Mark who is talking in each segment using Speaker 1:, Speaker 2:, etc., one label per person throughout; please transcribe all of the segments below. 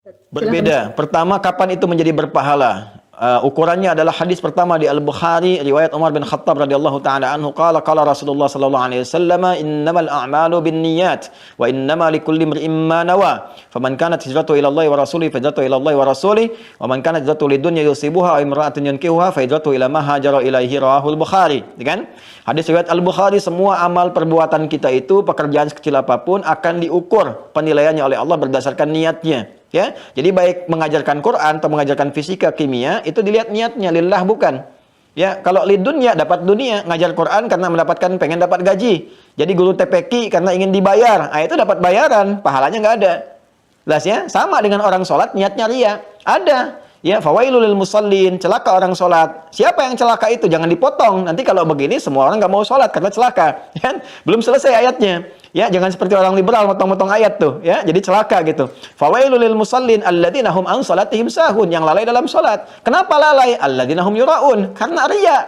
Speaker 1: Silakan
Speaker 2: Berbeda.
Speaker 1: Ustaz.
Speaker 2: Pertama, kapan itu menjadi berpahala? Ukurannya adalah hadis pertama di Al-Bukhari, riwayat Umar bin Khattab radhiyallahu taala anhu, qala qala Rasulullah sallallahu alaihi wasallam, innamal a'malu binniyat wa innama likulli imrin ma nawa. Faman kanat hijratuhu ila Allah wa rasulihi fahijratuhu ila Allah wa rasulihi, wa man kanat hijratuhu lidunya yusibuha aw imra'atin yankihuha fahijratuhu ila ma hajara ilaihi, rawahul Bukhari. Kan? Hadis riwayat Al-Bukhari, semua amal perbuatan kita itu, pekerjaan sekecil apapun akan diukur penilaiannya oleh Allah berdasarkan niatnya. Ya, jadi baik mengajarkan Quran atau mengajarkan fisika, kimia, itu dilihat niatnya, lillah bukan. Ya, kalau lidunya dapat dunia, ngajar Quran karena mendapatkan pengen dapat gaji. Jadi guru TPQ karena ingin dibayar, itu dapat bayaran, pahalanya nggak ada. Jelas ya, sama dengan orang sholat niatnya ria, ada. Ya, fawailul lil musallin, celaka orang sholat. Siapa yang celaka itu? Jangan dipotong. Nanti kalau begini semua orang nggak mau sholat karena celaka. Ya, belum selesai ayatnya. Ya, jangan seperti orang liberal motong-motong ayat tuh. Ya, jadi celaka gitu. Fawailul lil musallin alladzina hum an salatihim sahun, yang lalai dalam sholat. Kenapa lalai? Alladzina hum yuraun, karena ria.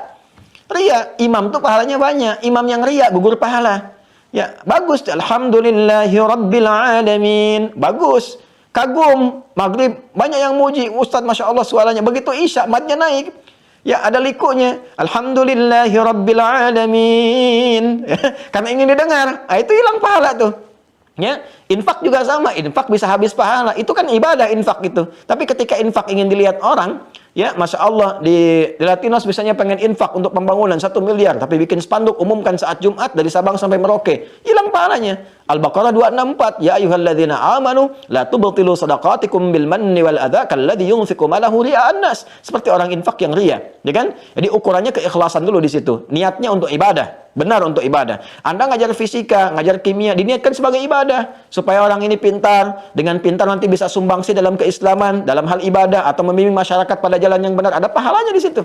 Speaker 2: Ria, imam tuh pahalanya banyak. Imam yang ria gugur pahala. Ya, bagus. Alhamdulillahi rabbil alamin. Bagus. Kagum, maghrib banyak yang muji, Ustaz Masya Allah suaranya. Begitu isya matnya naik, ya ada likunya, Alhamdulillahi Rabbil Alamin. Karena ingin didengar, itu hilang pahala tuh. Ya, infak juga sama, infak bisa habis pahala. Itu kan ibadah infak itu. Tapi ketika infak ingin dilihat orang, ya Masya Allah di Latinos misalnya pengen infak untuk pembangunan 1 miliar, tapi bikin spanduk umumkan saat Jumat dari Sabang sampai Merauke, hilang pahalanya. Al-Baqarah 264, ya ayyuhalladzina amanu la tubtilu shadaqatikum bil manni wal adza kalladzi yunfiqu malahu ria'an nas. Seperti orang infak yang ria, ya kan? Jadi ukurannya keikhlasan dulu di situ. Niatnya untuk ibadah, benar untuk ibadah. Anda ngajar fisika, ngajar kimia, diniatkan sebagai ibadah supaya orang ini pintar. Dengan pintar nanti bisa sumbangsi dalam keislaman, dalam hal ibadah atau membimbing masyarakat pada jalan yang benar. Ada pahalanya di situ.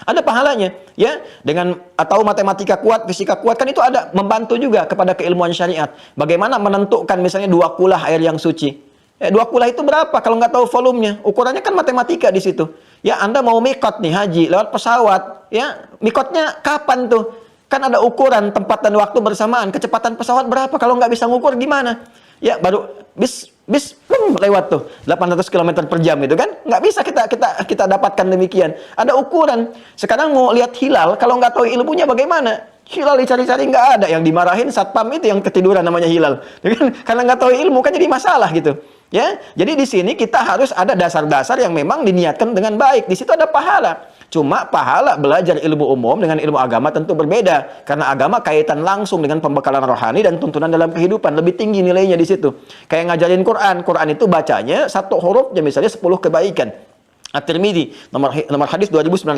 Speaker 2: Ada pahalanya, ya. Dengan atau matematika kuat, fisika kuat, kan itu ada membantu juga kepada keilmuan syariat. Bagaimana menentukan misalnya 2 kulah air yang suci. 2 kulah itu berapa kalau nggak tahu volumenya? Ukurannya kan matematika di situ. Ya, Anda mau mikot nih haji lewat pesawat, ya. Mikotnya kapan tuh? Kan ada ukuran tempat dan waktu bersamaan. Kecepatan pesawat berapa? Kalau nggak bisa ngukur gimana? Ya, baru bis lewat tuh 800 km per jam itu kan nggak bisa kita dapatkan demikian. Ada ukuran. Sekarang mau lihat hilal, kalau nggak tahu ilmunya bagaimana? Hilal dicari-cari nggak ada, yang dimarahin satpam itu yang ketiduran namanya hilal. Karena nggak tahu ilmu kan jadi masalah gitu. Ya, jadi di sini kita harus ada dasar-dasar yang memang diniatkan dengan baik. Di situ ada pahala. Cuma pahala belajar ilmu umum dengan ilmu agama tentu berbeda. Karena agama kaitan langsung dengan pembekalan rohani dan tuntunan dalam kehidupan. Lebih tinggi nilainya di situ. Kayak ngajarin Quran. Quran itu bacanya 1 hurufnya misalnya 10 kebaikan. At-Tirmidzi nomor hadis 2910,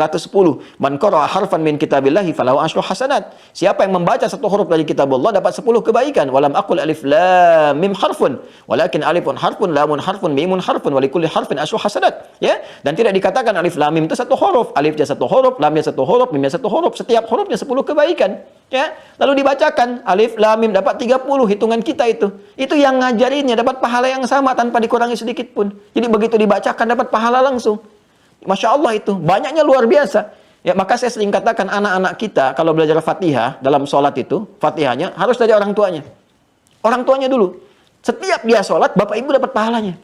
Speaker 2: man qara'a harfan min kitabillahi falahu asyru hasanat. Siapa yang membaca 1 huruf dari kitab Allah dapat 10 kebaikan. Walam aqul alif lam mim harfun, walakin alifun harfun, lamun harfun, mimun harfun, wa likulli harfin asyru hasanat. Ya, dan tidak dikatakan alif lam mim itu 1 huruf, alifnya 1 huruf, lamnya 1 huruf, mimnya 1 huruf, setiap hurufnya 10 kebaikan. Ya, lalu dibacakan alif lam mim dapat 30, hitungan kita itu. Itu yang ngajarinnya dapat pahala yang sama tanpa dikurangi sedikit pun. Jadi begitu dibacakan dapat pahala langsung. Masya Allah itu, banyaknya luar biasa. Ya, maka saya sering katakan anak-anak kita kalau belajar Fatihah dalam sholat itu, Fatihahnya harus dari orang tuanya. Orang tuanya dulu. Setiap dia sholat, bapak ibu dapat pahalanya.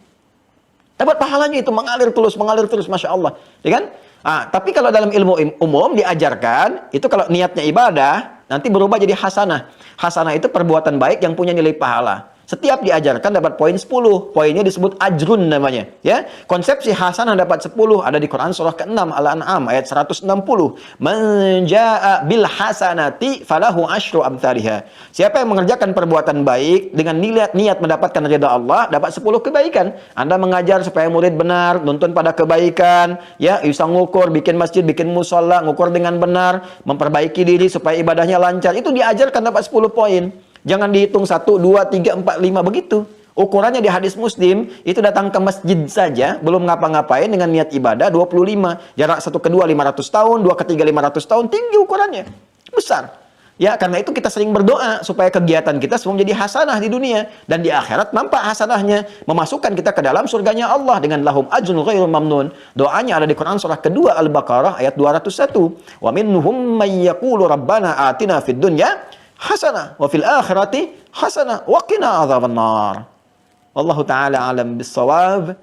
Speaker 2: Dapat pahalanya itu mengalir terus, Masya Allah. Ya kan? Tapi kalau dalam ilmu umum diajarkan, itu kalau niatnya ibadah, nanti berubah jadi hasanah. Hasanah itu perbuatan baik yang punya nilai pahala. Setiap diajarkan dapat poin 10. Poinnya disebut ajrun namanya. Ya, konsepsi hasanah dapat 10 ada di Quran surah ke-6 Al-An'am ayat 160. Man jaa'a bil hasanati falahu asyru amsalihha. Siapa yang mengerjakan perbuatan baik dengan niat mendapatkan ridha Allah, dapat 10 kebaikan. Anda mengajar supaya murid benar, nuntun pada kebaikan, ya, bisa ngukur, bikin masjid, bikin musholla, ngukur dengan benar, memperbaiki diri supaya ibadahnya lancar. Itu diajarkan dapat 10 poin. Jangan dihitung 1, 2, 3, 4, 5 begitu. Ukurannya di hadis Muslim, itu datang ke masjid saja, belum ngapa-ngapain dengan niat ibadah 25. Jarak 1 ke 2 500 tahun, 2 ke 3 500 tahun, tinggi ukurannya. Besar. Ya, karena itu kita sering berdoa supaya kegiatan kita semua menjadi hasanah di dunia dan di akhirat nampak hasanahnya, memasukkan kita ke dalam surganya Allah dengan lahum ajrun ghairu mamnun. Doanya ada di Quran surah kedua Al-Baqarah ayat 201. Wa minhum may yaqulu rabbana atina fid dunya hasanah wa fil akhirati hasanah wa qina adzabannar. Wallahu taala alam bissawab.